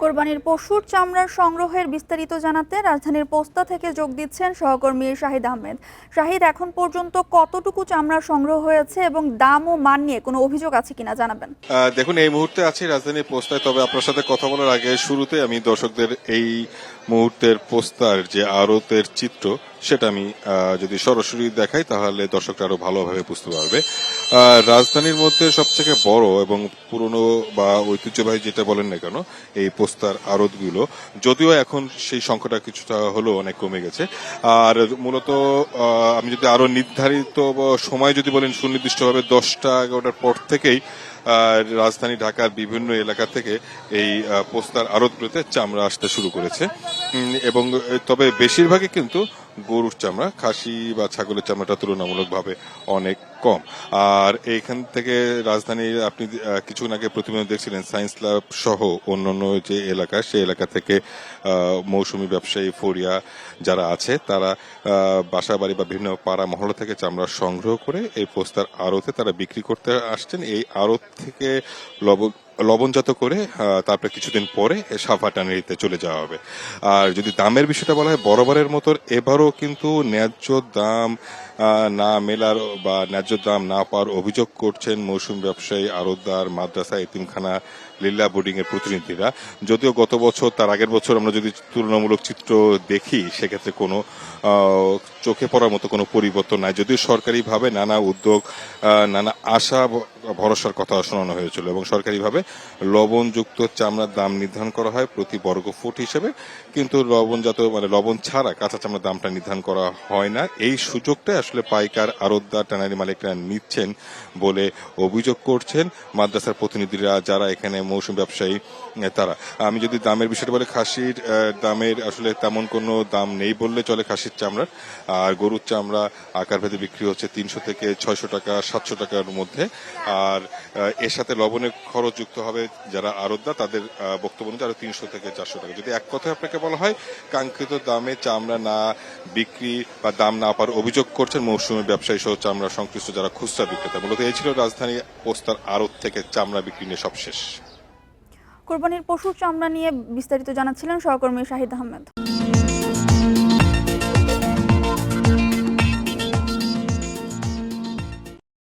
কোরবানির পশুর চামড়ার সংগ্রহের বিস্তারিত জানাতে রাজধানীর পোস্তা থেকে যোগ দিচ্ছেন সহকর্মী শাহিদ আহমেদ। শাহিদ, এখন পর্যন্ত কতটুকু চামড়া সংগ্রহ হয়েছে এবং দাম ও মান নিয়ে কোনো অভিযোগ আছে কিনা জানাবেন। দেখুন, এই মুহূর্তে আছি রাজধানীর পোস্তায়। তবে আপনার সাথে কথা বলার আগে শুরুতে আমি দর্শকদের এই মুহূর্তের পোস্তার যে আড়তের চিত্র সেটা আমি যদি সরাসরি দেখাই তাহলে দর্শকরা আরো ভালোভাবে বুঝতে পারবে। রাজধানীর মধ্যে সবথেকে বড় এবং পুরনো বা ঐতিহ্যবাহী যেটা বলেন না কেন এই পোস্তার আড়তগুলো, যদিও এখন সেই সংখ্যাটা কিছুটা হলেও অনেক কমে গেছে। আর মূলত আমি যদি আরো নির্ধারিত সময় যদি বলেন সুনির্দিষ্টভাবে 10টা-11টার পর থেকেই রাজধানী ঢাকার বিভিন্ন এলাকা থেকে এই পোস্তার আড়তগুলোতে চামড়া আসতে শুরু করেছে। এবং তবে বেশিরভাগই কিন্তু গরুর চামড়া, খাসি বা ছাগলের চামড়াটা তুলনামূলকভাবে অনেক কম। আর এইখান থেকে রাজধানীর আপনি কিছুক্ষণ আগে প্রতিবেদন দেখছিলেন সায়েন্স ল্যাব সহ অন্যান্য যে এলাকা, সেই এলাকা থেকে মৌসুমী ব্যবসায়ী ফরিয়া যারা আছে তারা বাসা বাড়ি বা বিভিন্ন পাড়া মহল্লা থেকে চামড়া সংগ্রহ করে এই পোস্তার আড়তে তারা বিক্রি করতে আসছেন। এই আড়ত থেকে লবণজাত করে তারপরে কিছুদিন পরে সাফা টানেরিতে চলে যাওয়া হবে। আর যদি দামের বিষয়টা বলা হয়, বরাবরের মতো এবারও কিন্তু ন্যায্য দাম না মেলার বা ন্যায্য দাম না পাওয়ার অভিযোগ করছেন মৌসুমী ব্যবসায়ী, আড়তদার, মাদ্রাসা, এতিমখানা, লিল্লা বোর্ডিং এর প্রতিনিধিরা। যদিও গত বছর তার আগের বছর আমরা যদি তুলনামূলক চিত্র দেখি সেক্ষেত্রে কোনো চোখে পড়ার মতো কোনো পরিবর্তন নাই। যদিও সরকারিভাবে নানা উদ্যোগ, নানা আশা ভরসার কথা শোনানো হয়েছিল এবং সরকারিভাবে লবণযুক্ত চামড়ার দাম নির্ধারণ করা হয় প্রতি বর্গ ফুট হিসেবে, কিন্তু লবণজাত মানে লবণ ছাড়া কাঁচা চামড়ার দামটা নির্ধারণ করা হয় না। এই সুযোগটা আসলে পাইকার, আড়তদার, ট্যানারি মালিকরা নিচ্ছেন বলে অভিযোগ করছেন মাদ্রাসার প্রতিনিধিরা যারা এখানে মৌসুমী ব্যবসায়ী তারা। আমি যদি দামের বিষয়টা বলি, খাসির দামের আসলে তেমন কোনো দাম নেই বললে চলে খাসির চামড়ার। আর গরুর চামড়া আকার ভেদে বিক্রি হচ্ছে 300 থেকে 600 টাকা, 700 টাকার মধ্যে। আর এর সাথে লবণের খরচ যুক্ত হবে যারা আড়তদার তাদের বক্তব্য অনুযায়ী আরো 300 থেকে 400 টাকা। যদি এক কথায় আপনাকে বলা হয়, কাঙ্ক্ষিত দামে চামড়া না বিক্রি বা দাম না পাওয়ার অভিযোগ করছেন মৌসুমী ব্যবসায়ী সহ চামড়া সংশ্লিষ্ট যারা খুচরা বিক্রেতা। মূলত এই ছিল রাজধানী পোস্তার আড়ত থেকে চামড়া বিক্রি নিয়ে সবশেষ। কোরবানির পশুর চামড়া নিয়ে বিস্তারিত জানাচ্ছিলেন সহকর্মী শাহিদ আহমেদ।